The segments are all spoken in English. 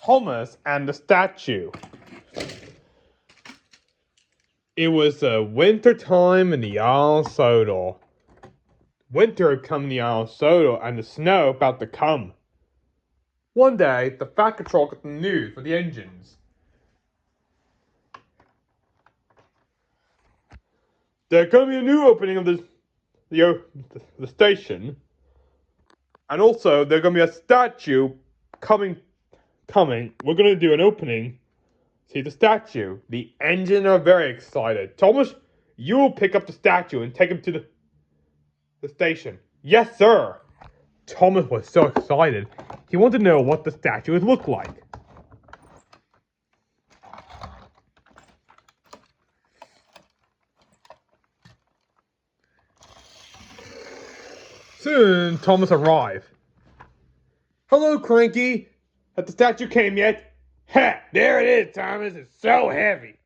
Thomas and the statue. It was winter time in the Isle of Sodor. Winter had come in the Isle of Sodor and the snow about to come. One day, the Fat Control got the news for the engines. There's going to be a new opening of the station. And also, there's going to be a statue coming. We're going to do an opening. See the statue. The engine are very excited. Thomas, you will pick up the statue and take him to the station. Yes, sir. Thomas was so excited. He wanted to know what the statue would look like. Soon, Thomas arrived. Hello, Cranky. Has the statue came yet? Ha! There it is, Thomas. It's so heavy.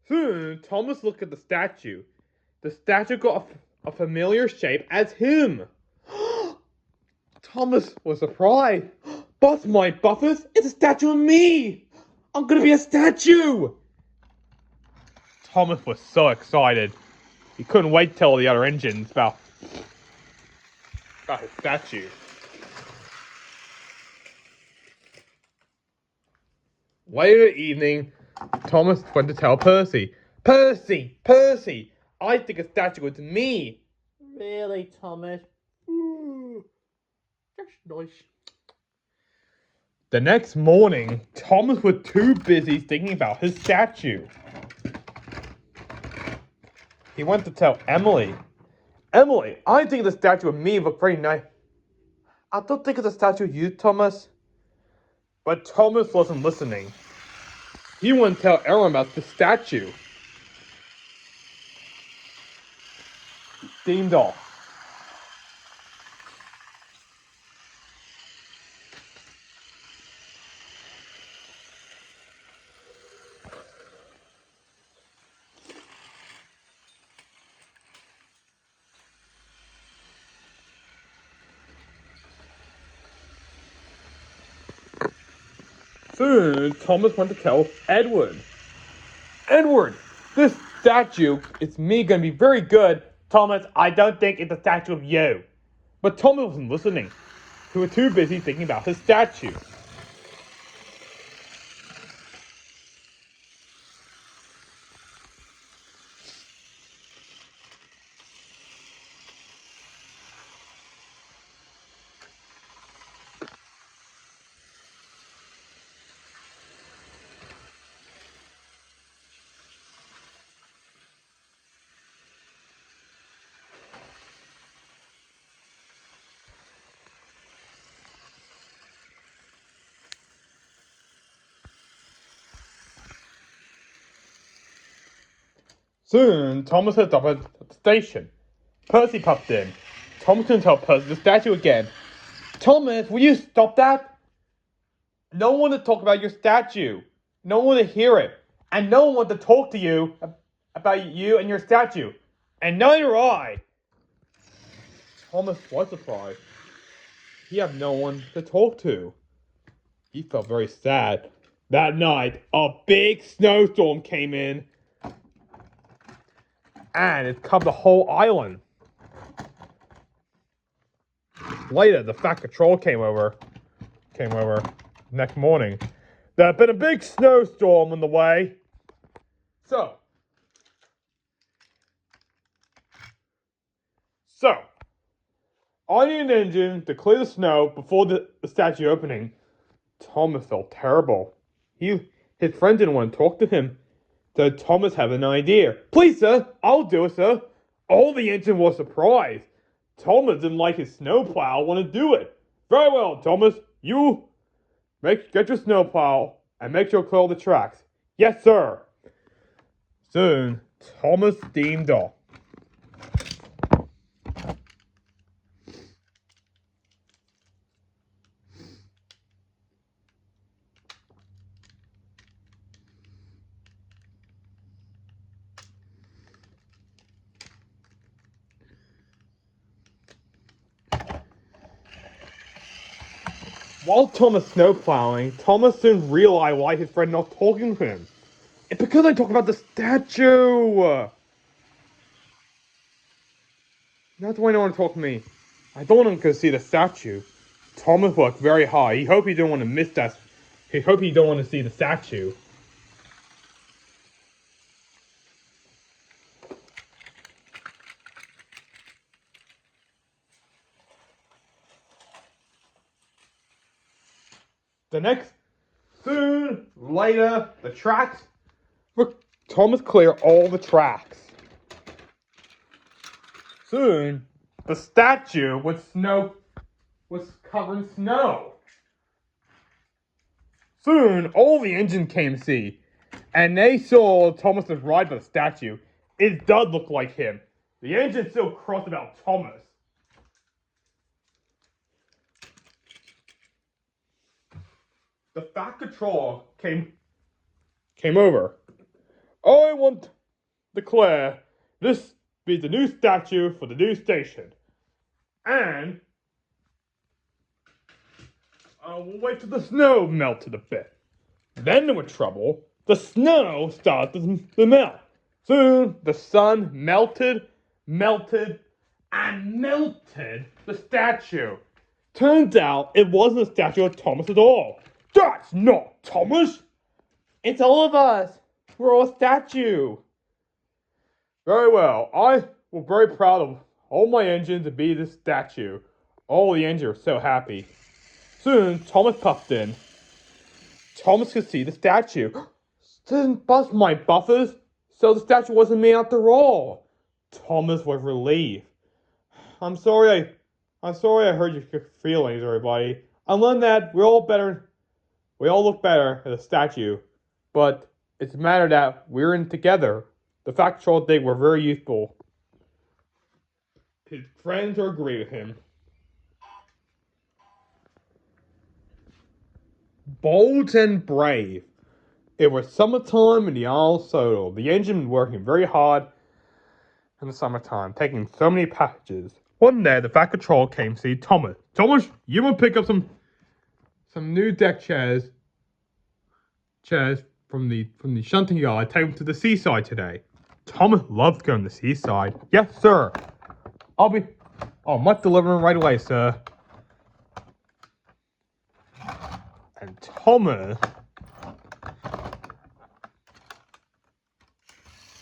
Soon, Thomas looked at the statue. The statue got a familiar shape as him. Thomas was surprised. Boss, my buffers, it's a statue of me. I'm gonna be a statue. Thomas was so excited. He couldn't wait to tell the other engines about his statue. Later that evening, Thomas went to tell Percy. Percy! I think a statue was me. Really, Thomas? That's nice. The next morning, Thomas was too busy thinking about his statue. He went to tell Emily. Emily, I think the statue of me looked pretty nice. I don't think it's a statue of you, Thomas. But Thomas wasn't listening. He wouldn't tell everyone about the statue. He steamed off. Soon, Thomas went to tell Edward. Edward, this statue is me gonna be very good. Thomas, I don't think it's a statue of you. But Thomas wasn't listening. He was too busy thinking about his statue. Soon, Thomas had stopped at the station. Percy popped in. Thomas couldn't tell Percy the statue again. Thomas, will you stop that? No one to talk about your statue. No one to hear it. And no one to talk to you about you and your statue. And neither I. Thomas was surprised. He had no one to talk to. He felt very sad. That night, a big snowstorm came in. And it covered the whole island. Later, the Fat Control came over next morning. There had been a big snowstorm on the way. So, I need an engine to clear the snow before the statue opening. Thomas felt terrible. His friend didn't want to talk to him. So Thomas had an idea. Please, sir, I'll do it, sir. All the engine was surprised. Thomas didn't like his snowplow, want to do it. Very well, Thomas. You get your snowplow and make sure to clear all the tracks. Yes, sir. Soon, Thomas steamed off. While Thomas snowplowing, Thomas soon realized why his friend not talking to him. It's because I talk about the statue! That's why no one talked to me. I don't want him to go see the statue. Thomas worked very hard. He hoped he didn't want to miss that. He hoped he don't want to see the statue. Soon later, the tracks. Thomas cleared all the tracks. Soon, the statue was covered in snow. Soon, all the engine came to see, and they saw Thomas's ride by the statue. It does look like him. The engine still crossed about Thomas. The Fat Control came over. I want to declare this be the new statue for the new station. And we'll wait till the snow melted a bit. Then there was trouble. The snow started to melt. Soon the sun melted the statue. Turns out it wasn't a statue of Thomas at all. That's not Thomas! It's all of us. We're all a statue. Very well. I was very proud of all my engines to be this statue. All the engines were so happy. Soon, Thomas puffed in. Thomas could see the statue. Didn't bust my buffers, so the statue wasn't me after all. Thomas was relieved. I'm sorry I hurt your feelings, everybody. I learned that we all look better at a statue, but it's a matter that we're in together. The factual thing were very useful. His friends agree with him. Bold and brave. It was summertime in the Isle of Sodor. The engine working very hard in the summertime, taking so many packages. One day, the Fat Control came to see Thomas. Thomas, you want to pick up some new deck chairs from the shunting yard. Take them to the seaside today. Thomas loves going to the seaside. Yes, sir. I must deliver them right away, sir. And Thomas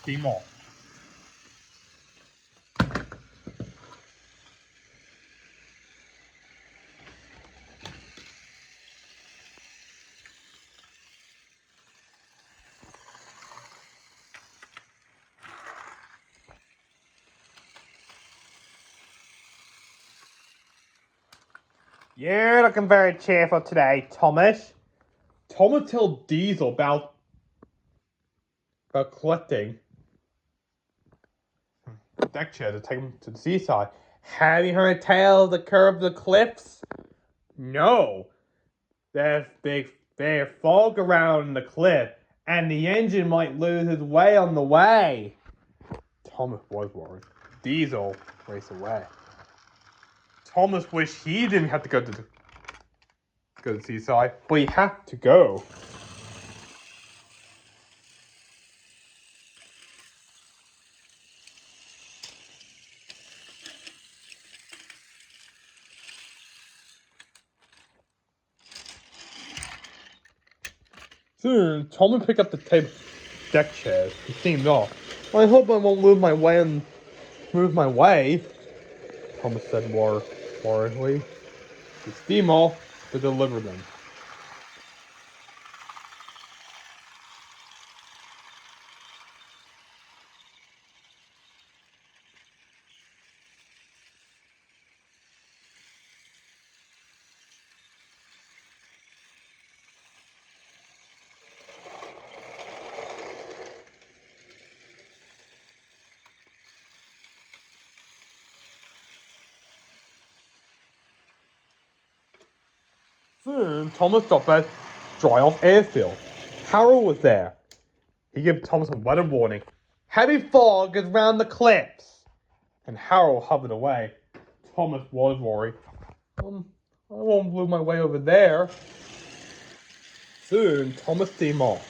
came off. You're looking very cheerful today, Thomas. Thomas told Diesel about collecting deck chairs to take them to the seaside. Have you heard a tale of the curve of the cliffs? No. There's fog around the cliff, and the engine might lose his way on the way. Thomas was worried. Diesel raced away. Thomas wished he didn't have to go to the seaside, but he had to go. Soon, Thomas picked up the deck chairs. He steamed off. I hope I won't lose my way. Thomas said worriedly. He steamed off to deliver them. Soon, Thomas stopped at Dry Off Airfield. Harold was there. He gave Thomas a weather warning. Heavy fog is round the cliffs. And Harold hovered away. Thomas was worried. I won't move my way over there. Soon, Thomas steamed off.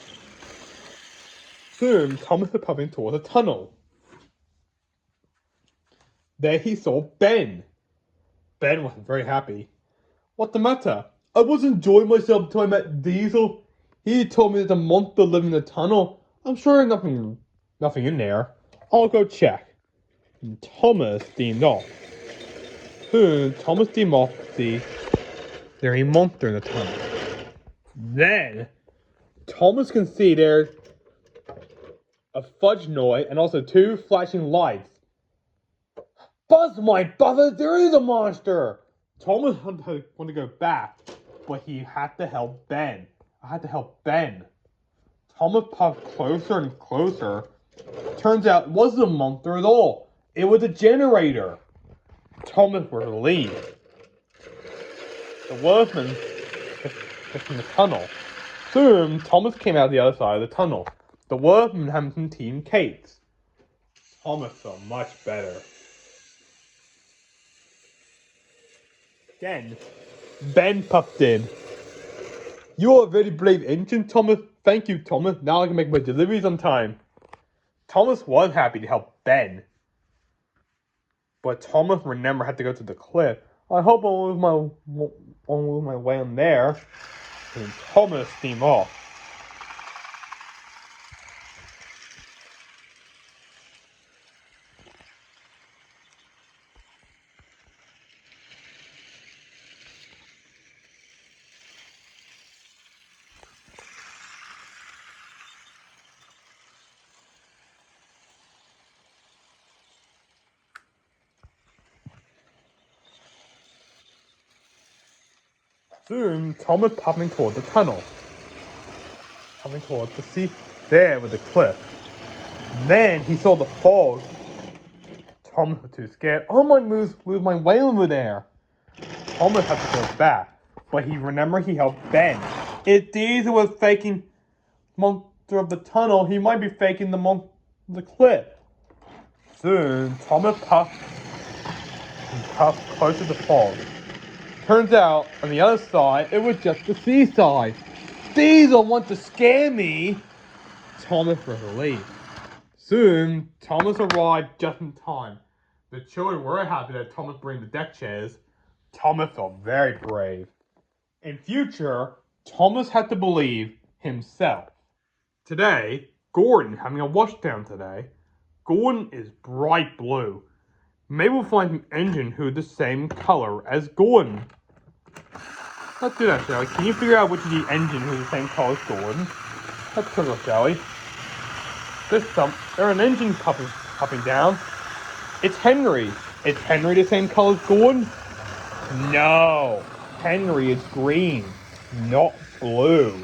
Soon, Thomas was puffing towards a tunnel. There he saw Ben. Ben wasn't very happy. What the matter? I was enjoying myself until I met Diesel. He told me there's a monster living in the tunnel. I'm sure there's nothing in there. I'll go check. And Thomas steamed off. Soon, Thomas steamed off to see there's a monster in the tunnel. Then, Thomas can see there's a fudge noise and also two flashing lights. Buzz, my brothers, there is a monster! Thomas wanted to go back, but he had to help Ben. I had to help Ben. Thomas puffed closer and closer. Turns out it wasn't a monster at all. It was a generator. Thomas was relieved. The workman was in the tunnel. Soon, Thomas came out the other side of the tunnel. The workman had some tea and cakes. Thomas felt much better. Then, Ben puffed in. You're a very brave engine, Thomas. Thank you, Thomas. Now I can make my deliveries on time. Thomas was happy to help Ben. But Thomas remember had to go to the cliff. I hope I'll lose my way on there. And Thomas steamed off. Soon, Thomas popping toward the tunnel. Coming towards the sea. There was the cliff. Then he saw the fog. Thomas was too scared. I might lose my way over there. Thomas had to go back. But he remembered he helped Ben. If Diesel was faking monster of the tunnel, he might be faking the monster of the cliff. Soon, Thomas puffed close to the fog. Turns out, on the other side, it was just the seaside. Diesel wants to scare me. Thomas was relieved. Soon, Thomas arrived just in time. The children were happy that Thomas bring the deck chairs. Thomas felt very brave. In future, Thomas had to believe himself. Today, Gordon having a washdown today. Gordon is bright blue. Maybe we'll find an engine who's the same color as Gordon. Let's do that, shall we? Can you figure out which is the engine who's the same color as Gordon? Let's go, shall we? There's an engine popping down. It's Henry. Is Henry the same color as Gordon? No. Henry is green, not blue.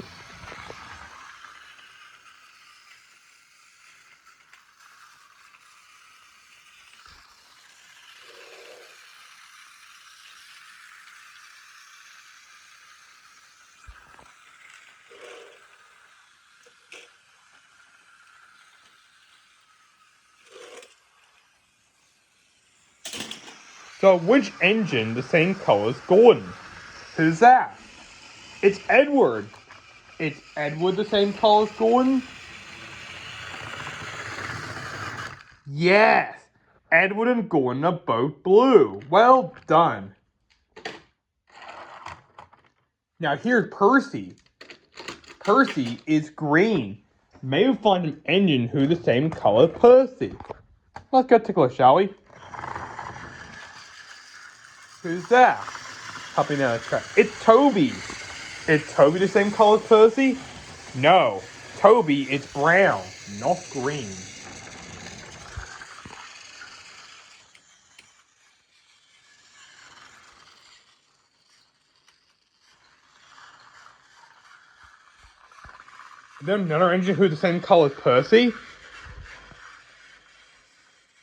So which engine the same color as Gordon? Who's that? It's Edward. Is Edward the same color as Gordon? Yes. Edward and Gordon are both blue. Well done. Now here's Percy. Percy is green. Maybe we'll find an engine who's the same color as Percy. Let's go take a look, shall we? Who's that? Hopping down the track. It's Toby. Is Toby the same color as Percy? No. Toby is brown, not green. Then another engine who's the same color as Percy.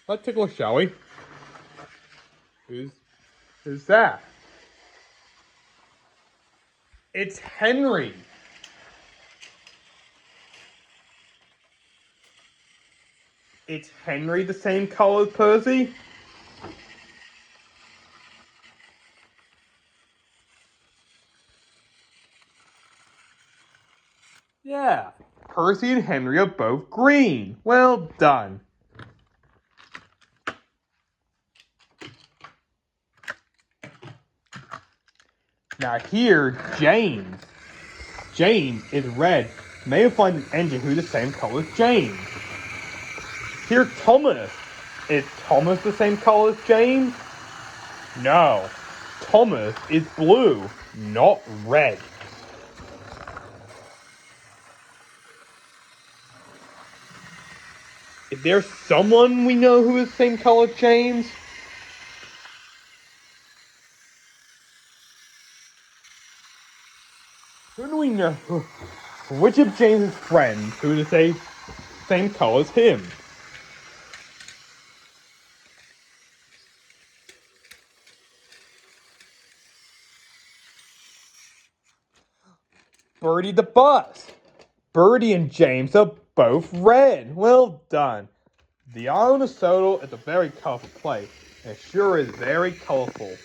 Let's take a look, shall we? Who's that? It's Henry. It's Henry the same color as Percy? Yeah, Percy and Henry are both green. Well done. Now here, James. James is red. Maybe find an engine who's the same color as James. Here, Thomas. Is Thomas the same color as James? No. Thomas is blue, not red. Is there someone we know who is the same color as James? Who do we know? Which of James's friends who is the same color as him? Birdie the bus. Birdie and James are both red. Well done. The island of Sodor is a very colorful place. It sure is very colorful.